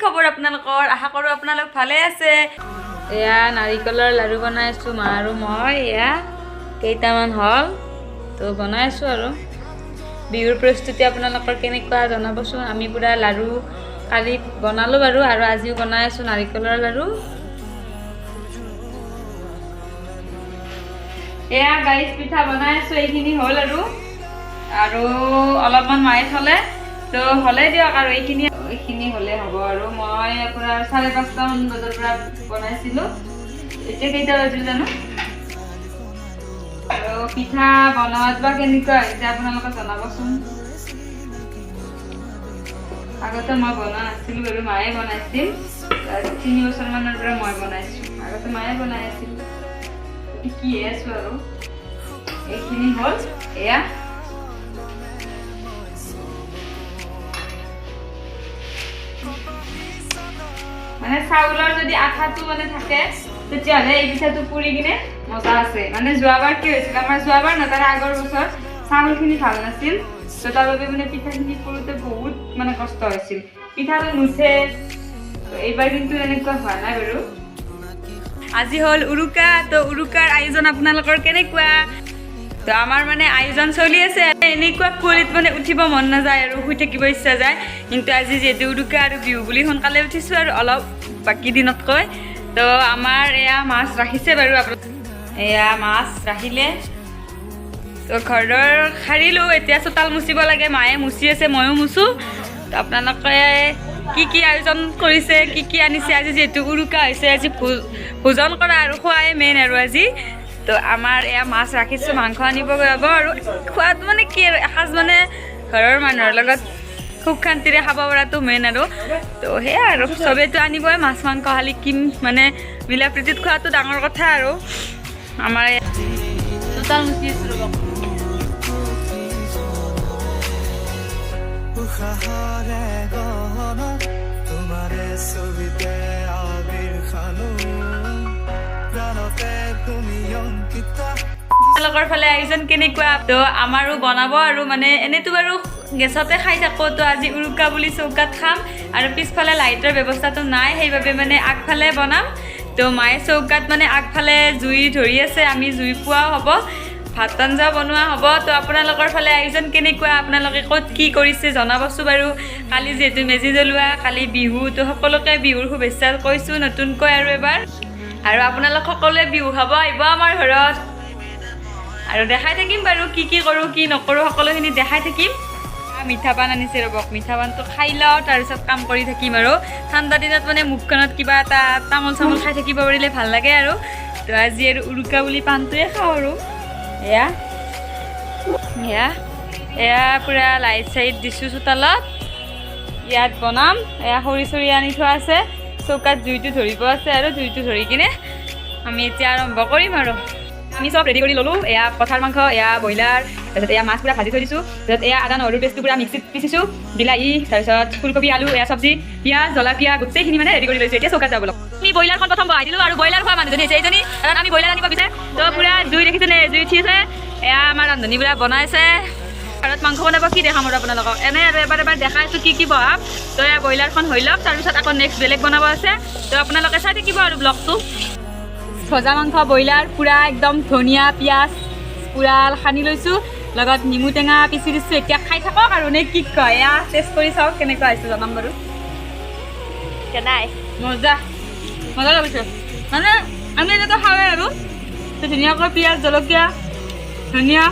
খবৰ আপোনালোকৰ আশা কৰোঁ আপোনালোক ভালে আছে এয়া নাৰিকলৰ লাড়ু বনাই আছোঁ মা আৰু মই এয়া কেইটামান হ'ল তো বনাই আছোঁ আৰু বিহুৰ প্ৰস্তুতি আপোনালোকৰ কেনেকুৱা জনাবচোন আমি পুৰা লাড়ু কালি বনালোঁ বাৰু আৰু আজিও বনাই আছোঁ নাৰিকলৰ লাড়ু এয়া গাইছ পিঠা বনাই আছোঁ এইখিনি হ'ল আৰু অলপমান মায়ে থলে তো হ'লে দিয়ক আৰু এইখিনি হ'লে হ'ব আৰু মই আপোনাৰ 5:30মান বজাৰ পৰা বনাইছিলোঁ এতিয়া কেইটা বাজিল জানো আৰু পিঠা বনোৱাত বা কেনেকুৱা হৈছে আপোনালোকে জনাবচোন আগতে মই বনোৱা নাছিলোঁ বাৰু মায়ে বনাইছিল 3 বছৰমানৰ পৰা মই বনাইছোঁ আগতে মায়ে বনাই আছিল শিকি আছোঁ আৰু এইখিনি হ'ল এয়া মানে চাউলৰ যদি আঠাটো মানে থাকে তেতিয়াহ'লে এই পিঠাটো পুৰি কিনে মজা আছে মানে যোৱাবাৰ কি হৈছিল আমাৰ যোৱাবাৰ না তাৰ আগৰ বছৰ চাউলখিনি ভাল নাছিল তো তাৰ বাবে মানে পিঠাখিনি পুৰোতে বহুত মানে কষ্ট হৈছিল পিঠাটো নুঠে এইবাৰ কিন্তু এনেকুৱা হোৱা নাই বাৰু আজি হ'ল উৰুকা তো উৰুকাৰ আয়োজন আপোনালোকৰ কেনেকুৱা তো আমাৰ মানে আয়োজন চলি আছে এনেকুৱা কুঁৱলীত মানে উঠিব মন নাযায় আৰু শুই থাকিব ইচ্ছা যায় কিন্তু আজি যিহেতু উৰুকা আৰু বিহু বুলি সোনকালে উঠিছোঁ আৰু অলপ বাকী দিনতকৈ তো আমাৰ এয়া মাছ ৰাখিছে বাৰু এয়া মাছ ৰাখিলে তো ঘৰৰ সাৰিলোঁ এতিয়া চোতাল মুচিব লাগে মায়ে মুচি আছে ময়ো মুচোঁ তো আপোনালোকে কি আয়োজন কৰিছে কি আনিছে আজি যিহেতু উৰুকা হৈছে আজি ভোজন কৰা আৰু খোৱাই মেইন আৰু আজি তো আমাৰ এয়া মাছ ৰাখিছোঁ মাংস আনিব যাব আৰু খোৱাত মানে কি আৰু এসাঁজ মানে ঘৰৰ মানুহৰ লগত সুখ শান্তিৰে খাব পৰাটো মেইন আৰু তো সেয়া আৰু চবেইতো আনিবই মাছ মাংস খালি কিম মানে মিলা প্ৰীতিত খোৱাটো ডাঙৰ কথা আৰু আমাৰ চোতাল মুচি আছোঁ ৰ'ব আপোনালোকৰ ফালে আয়োজন কেনেকুৱা তো আমাৰো বনাব আৰু মানে এনেইতো বাৰু গেছতে খাই থাকোঁ তো আজি উৰুকা বুলি চৌকাত খাম আৰু পিছফালে লাইটৰ ব্যৱস্থাটো নাই সেইবাবে মানে আগফালে বনাম তো মায়ে চৌকাত মানে আগফালে জুই ধৰি আছে আমি জুই পোৱাও হ'ব ভাত আঞ্জা বনোৱা হ'ব তো আপোনালোকৰ ফালে আয়োজন কেনেকুৱা আপোনালোকে ক'ত কি কৰিছে জনাবচোন বাৰু কালি যিহেতু মেজি জ্বলোৱা কালি বিহু তো সকলোকে বিহুৰ শুভেচ্ছা কৈছোঁ নতুনকৈ আৰু এবাৰ আৰু আপোনালোক সকলোৱে বিহু খাব আহিব আমাৰ ঘৰত আৰু দেখাই থাকিম বাৰু কি কৰোঁ কি নকৰোঁ সকলোখিনি দেখাই থাকিম মিঠা পান আনিছে ৰ'বক মিঠা পানটো খাই লওঁ তাৰপিছত কাম কৰি থাকিম আৰু ঠাণ্ডা দিনত মানে মুখখনত কিবা এটা তামোল চামোল খাই থাকিব পাৰিলে ভাল লাগে আৰু তো আজি আৰু উৰুকা বুলি পাণটোৱে খাওঁ আৰু এয়া পূৰা লাইট চাইট দিছোঁ চোতালত ইয়াত বনাম এয়া খৰি চৰি আনি থোৱা আছে চৌকাত জুইটো ধৰিব আছে আৰু জুইটো ধৰি কিনে আমি এতিয়া আৰম্ভ কৰিম আৰু আমি চব ৰেডি কৰি ল'লোঁ এয়া পঠাৰ মাংস এয়া ব্ৰইলাৰ তাৰপিছত এয়া মাছ পূৰা ভাজি থৈ দিছোঁ তাৰপিছত এয়া আদা নহৰুৰ পেষ্টটো পূৰা মিক্সিত পিচিছোঁ বিলাহী তাৰপিছত ফুলকবি আলু এয়া চব্জি পিঁয়াজ জলকীয়া গোটেইখিনি মানে ৰেডি কৰি লৈছোঁ এতিয়া চৌকাত যাব লগ আমি ব্ৰইলাৰখন প্ৰথম বহাই দিলোঁ আৰু ব্ৰইলাৰ খোৱা মানুহজনী হৈছে এইজনী কাৰণ আমি ব্ৰইলাৰ আনিব বিচাৰে তো পূৰা জুই দেখিছেনে জুই উঠিছে এয়া আমাৰ ৰান্ধনী পূৰা বনাইছে ঘৰত মাংস বনাব কি দেখাম আৰু আপোনালোকক এনে আৰু এবাৰ দেখাইছোঁ কি বহাম তো এয়া ব্ৰইলাৰখন হৈ লওক তাৰপিছত আকৌ নেক্সট বেলেগ বনাব আছে তো আপোনালোকে চাই থাকিব আৰু ব্লগটো ভজা মাংস ব্ৰইলাৰ পূৰা একদম ধনিয়া পিঁয়াজ পূৰা সানি লৈছোঁ লগত নেমু টেঙা পিচি দিছোঁ এতিয়া খাই থাকক আৰু নে কি কয় এয়া টেষ্ট কৰি চাওক কেনেকুৱা হৈছে জনাম বাৰু কেনাই মজা লাগিছে মানে আমি এনেকৈ খাওঁৱে আৰু ধুনীয়াকৈ পিঁয়াজ জলকীয়া ধনিয়া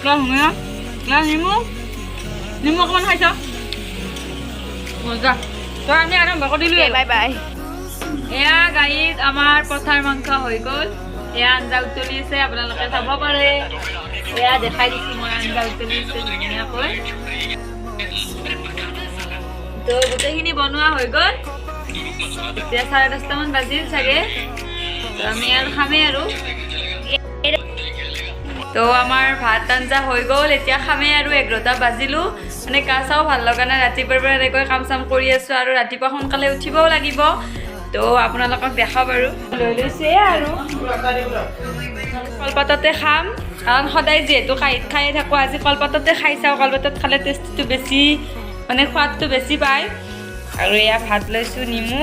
ধনিয়া নেমু অকণমান খাই চাওক মজা তো আমি আৰম্ভ কৰিলোঁ বাই বাই এয়া গাড়ীত আমাৰ পঠাৰ মাংস হৈ গ'ল এয়া আঞ্জা উতলি আছে আপোনালোকে চাব পাৰে এয়া দেখাই দিছোঁ মই আঞ্জা উতলি আছে ধুনীয়াকৈ তো গোটেইখিনি বনোৱা হৈ গ'ল এতিয়া 10:30মান বাজিল চাগে তো আমি আৰু খামেই আৰু তো আমাৰ ভাত আঞ্জা হৈ গ'ল এতিয়া খামেই আৰু 11টা বাজিলোঁ মানে গা চাও ভাল লগা নাই ৰাতিপুৱাৰ পৰা এনেকৈ কাম চাম কৰি আছোঁ আৰু ৰাতিপুৱা সোনকালে উঠিবও লাগিব তো আপোনালোকক দেখাম আৰু লৈ লৈছে আৰু কলপাততে খাম কাৰণ সদায় যিহেতু খাই থাকোঁ আজি কলপাততে খাই চাওঁ কলপাতত খালে টেষ্টটো বেছি মানে সোৱাদটো বেছি পায় আৰু এয়া ভাত লৈছোঁ নিমু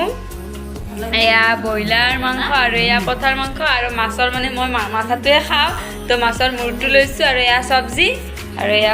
এয়া ব্ৰইলাৰ মাংস আৰু এয়া পঠাৰ মাংস আৰু মাছৰ মানে মই মাথাটোৱে খাওঁ তো মাছৰ মূৰটো লৈছোঁ আৰু এয়া চব্জি আৰু এয়া